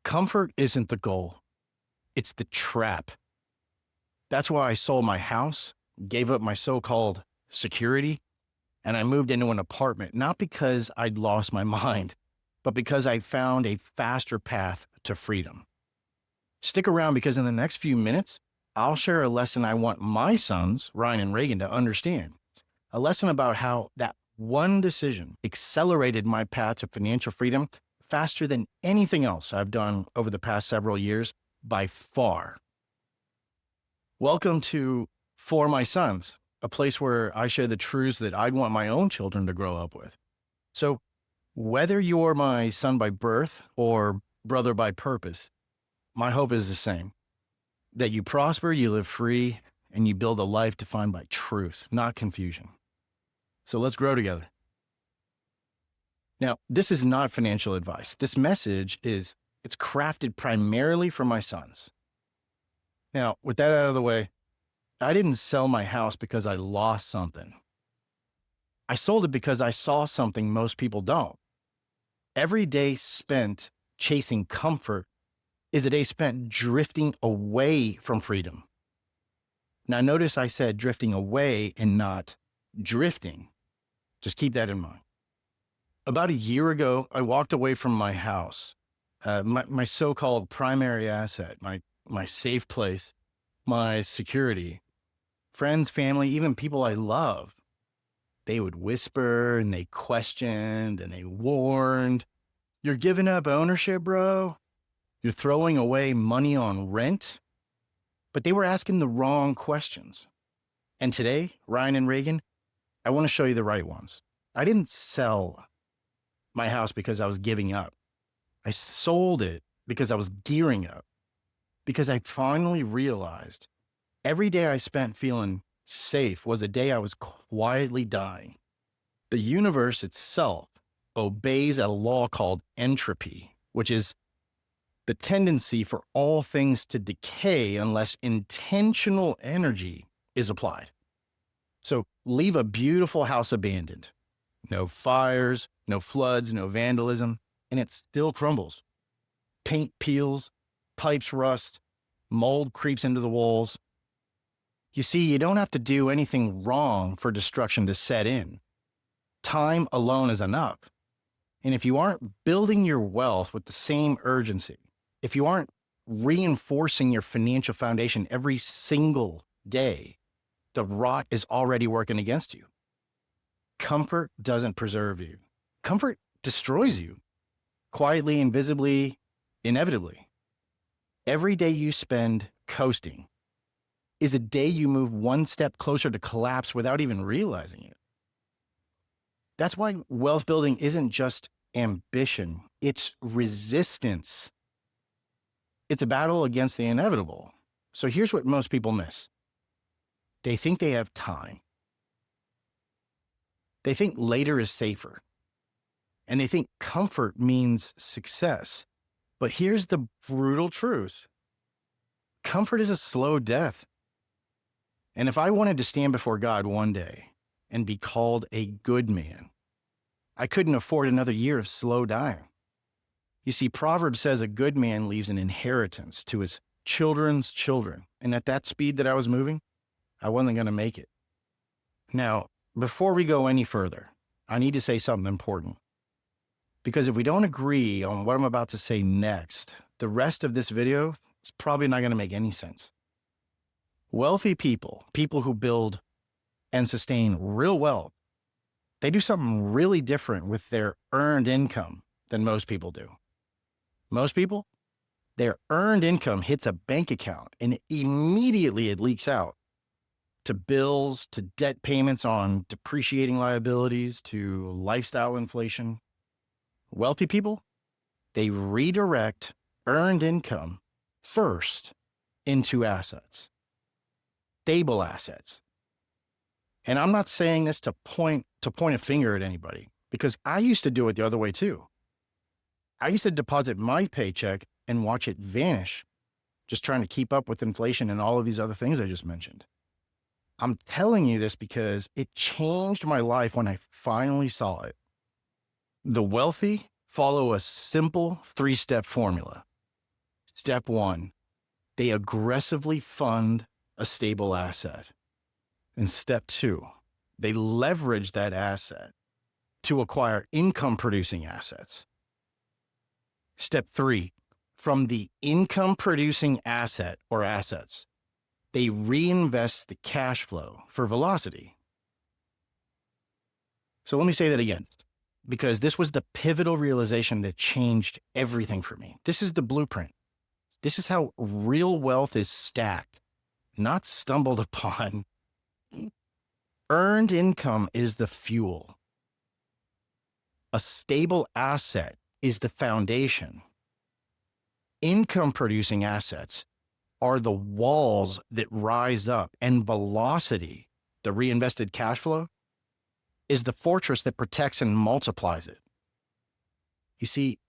Comfort isn't the goal, it's the trap. That's why I sold my house, gave up my so-called security, and I moved into an apartment, not because I'd lost my mind, but because I found a faster path to freedom. Stick around because in the next few minutes, I'll share a lesson I want my sons, Ryan and Reagan, to understand. A lesson about how that one decision accelerated my path to financial freedom faster than anything else I've done over the past several years by far. Welcome to For My Sons, a place where I share the truths that I'd want my own children to grow up with. So whether you're my son by birth or brother by purpose, my hope is the same, that you prosper, you live free, and you build a life defined by truth, not confusion. So let's grow together. Now, this is not financial advice. This message it's crafted primarily for my sons. Now, with that out of the way, I didn't sell my house because I lost something. I sold it because I saw something most people don't. Every day spent chasing comfort is a day spent drifting away from freedom. Now, notice I said drifting away and not drifting. Just keep that in mind. About a year ago, I walked away from my house, my so-called primary asset, my safe place, my security. Friends, family, even people I love, they would whisper and they questioned and they warned. You're giving up ownership, bro. You're throwing away money on rent. But they were asking the wrong questions. And today, Ryan and Reagan, I want to show you the right ones. I didn't sell my house because I was giving up. I sold it because I was gearing up, because I finally realized every day I spent feeling safe was a day I was quietly dying. The universe itself obeys a law called entropy, which is the tendency for all things to decay unless intentional energy is applied. So leave a beautiful house abandoned. No fires, no floods, no vandalism, and it still crumbles. Paint peels, pipes rust, mold creeps into the walls. You see, you don't have to do anything wrong for destruction to set in. Time alone is enough. And if you aren't building your wealth with the same urgency, if you aren't reinforcing your financial foundation every single day, the rot is already working against you. Comfort doesn't preserve you. Comfort destroys you, quietly, invisibly, inevitably. Every day you spend coasting is a day you move one step closer to collapse without even realizing it. That's why wealth building isn't just ambition, it's resistance. It's a battle against the inevitable. So here's what most people miss. They think they have time. They think later is safer. And they think comfort means success. But here's the brutal truth. Comfort is a slow death. And if I wanted to stand before God one day and be called a good man, I couldn't afford another year of slow dying. You see, Proverbs says a good man leaves an inheritance to his children's children. And at that speed that I was moving, I wasn't going to make it. Now, before we go any further, I need to say something important. Because if we don't agree on what I'm about to say next, the rest of this video is probably not going to make any sense. Wealthy people, people who build and sustain real wealth, they do something really different with their earned income than most people do. Most people, their earned income hits a bank account and immediately it leaks out to bills, to debt payments on depreciating liabilities, to lifestyle inflation. Wealthy people, they redirect earned income first into assets, stable assets. And I'm not saying this to point a finger at anybody, because I used to do it the other way too. I used to deposit my paycheck and watch it vanish, just trying to keep up with inflation and all of these other things I just mentioned. I'm telling you this because it changed my life when I finally saw it. The wealthy follow a simple 3-step formula. Step one, they aggressively fund a stable asset. And step two, they leverage that asset to acquire income-producing assets. Step three, from the income-producing asset or assets, they reinvest the cash flow for velocity. So let me say that again, because this was the pivotal realization that changed everything for me. This is the blueprint. This is how real wealth is stacked, not stumbled upon. Earned income is the fuel. A stable asset is the foundation. Income-producing assets are the walls that rise up, and velocity, the reinvested cash flow, is the fortress that protects and multiplies it. You see,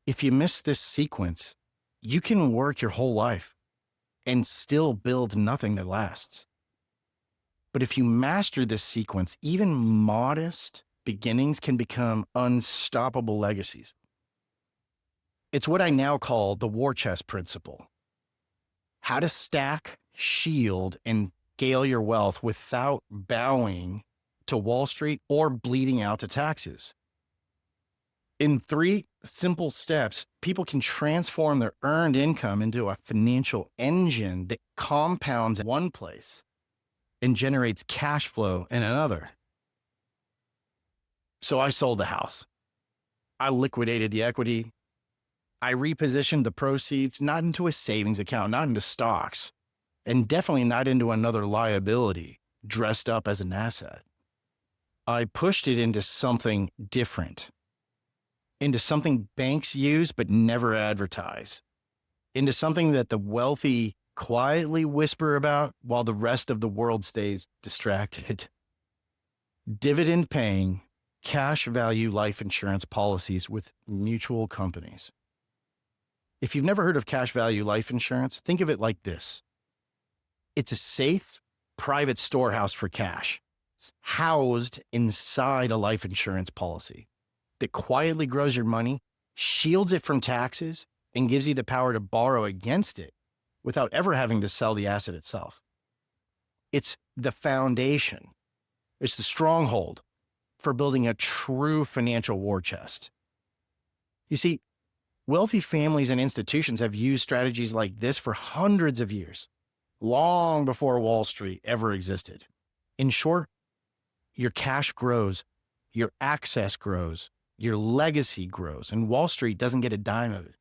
if you miss this sequence, you can work your whole life and still build nothing that lasts. But if you master this sequence, even modest beginnings can become unstoppable legacies. It's what I now call the war chest principle. How to stack, shield, and scale your wealth without bowing to Wall Street or bleeding out to taxes. In 3 simple steps, people can transform their earned income into a financial engine that compounds in one place and generates cash flow in another. So I sold the house. I liquidated the equity. I repositioned the proceeds, not into a savings account, not into stocks, and definitely not into another liability dressed up as an asset. I pushed it into something different, into something banks use but never advertise, into something that the wealthy quietly whisper about while the rest of the world stays distracted. Dividend-paying, cash value life insurance policies with mutual companies. If you've never heard of cash value life insurance, think of it like this. It's a safe, private storehouse for cash, housed inside a life insurance policy that quietly grows your money, shields it from taxes, and gives you the power to borrow against it without ever having to sell the asset itself. It's the foundation. It's the stronghold for building a true financial war chest. You see, wealthy families and institutions have used strategies like this for hundreds of years, long before Wall Street ever existed. In short, your cash grows, your access grows, your legacy grows, and Wall Street doesn't get a dime of it.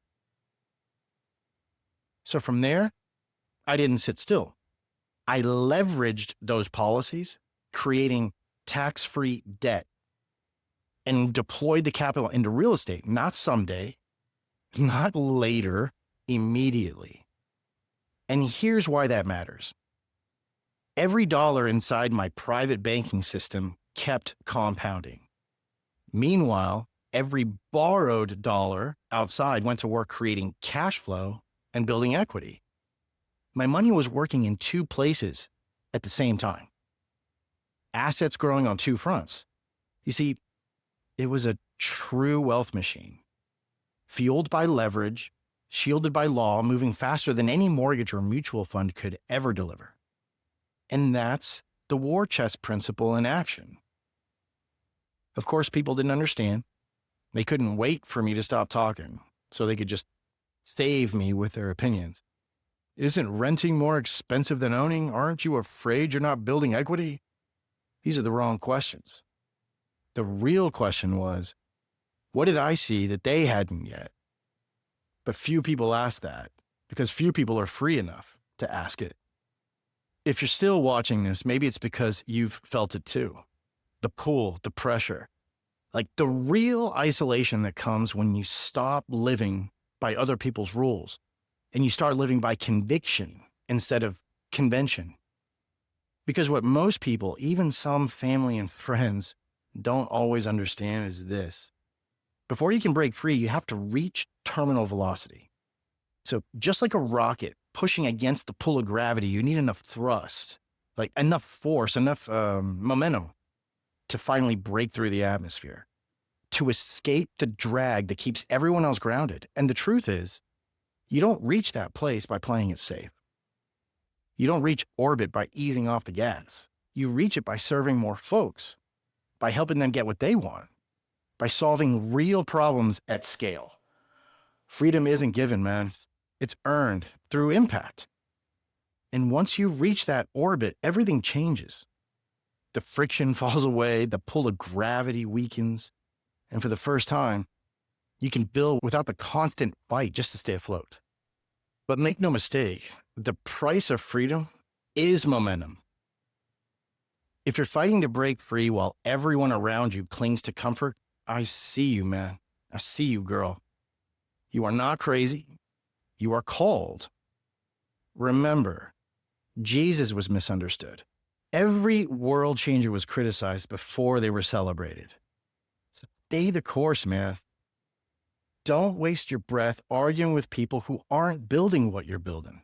So from there, I didn't sit still. I leveraged those policies, creating tax-free debt, and deployed the capital into real estate, not someday, not later, immediately. And here's why that matters. Every dollar inside my private banking system kept compounding. Meanwhile, every borrowed dollar outside went to work creating cash flow and building equity. My money was working in 2 places at the same time. Assets growing on 2 fronts. You see, it was a true wealth machine, fueled by leverage, shielded by law, moving faster than any mortgage or mutual fund could ever deliver. And that's the war chest principle in action. Of course, people didn't understand. They couldn't wait for me to stop talking so they could just save me with their opinions. Isn't renting more expensive than owning? Aren't you afraid you're not building equity? These are the wrong questions. The real question was, what did I see that they hadn't yet? But few people ask that because few people are free enough to ask it. If you're still watching this, maybe it's because you've felt it too. The pull, the pressure, like the real isolation that comes when you stop living by other people's rules and you start living by conviction instead of convention. Because what most people, even some family and friends, don't always understand is this. Before you can break free, you have to reach terminal velocity. So just like a rocket pushing against the pull of gravity, you need enough thrust, like enough force, enough momentum to finally break through the atmosphere, to escape the drag that keeps everyone else grounded. And the truth is, You don't reach that place by playing it safe. You don't reach orbit by easing off the gas. You reach it by serving more folks, by helping them get what they want, by solving real problems at scale. Freedom isn't given, man. It's earned through impact. And once you reach that orbit, everything changes. The friction falls away, the pull of gravity weakens, and for the first time, you can build without the constant fight just to stay afloat. But make no mistake, the price of freedom is momentum. If you're fighting to break free while everyone around you clings to comfort, I see you, man. I see you, girl. You are not crazy. You are called. Remember, Jesus was misunderstood. Every world changer was criticized before they were celebrated. So stay the course, man. Don't waste your breath arguing with people who aren't building what you're building.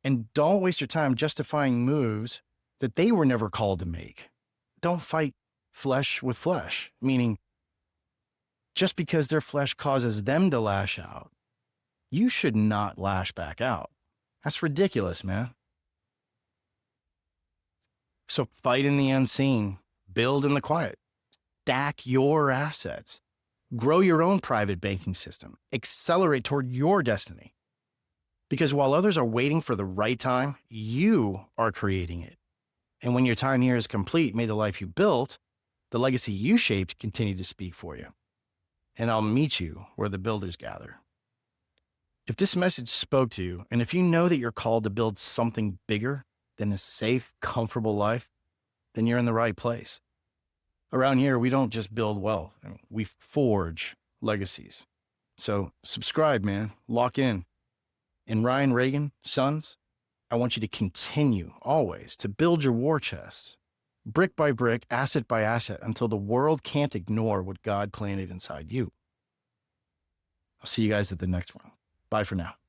And don't waste your time justifying moves that they were never called to make. Don't fight flesh with flesh, meaning just because their flesh causes them to lash out, you should not lash back out. That's ridiculous, man. So fight in the unseen, build in the quiet, stack your assets, grow your own private banking system, accelerate toward your destiny. Because while others are waiting for the right time, you are creating it. And when your time here is complete, may the life you built, the legacy you shaped, continue to speak for you. And I'll meet you where the builders gather. If this message spoke to you, and if you know that you're called to build something bigger than a safe, comfortable life, then you're in the right place. Around here, we don't just build wealth, we forge legacies. So subscribe, man, lock in. And Reagan, sons, I want you to continue always to build your war chest, brick by brick, asset by asset, until the world can't ignore what God planted inside you. I'll see you guys at the next one. Bye for now.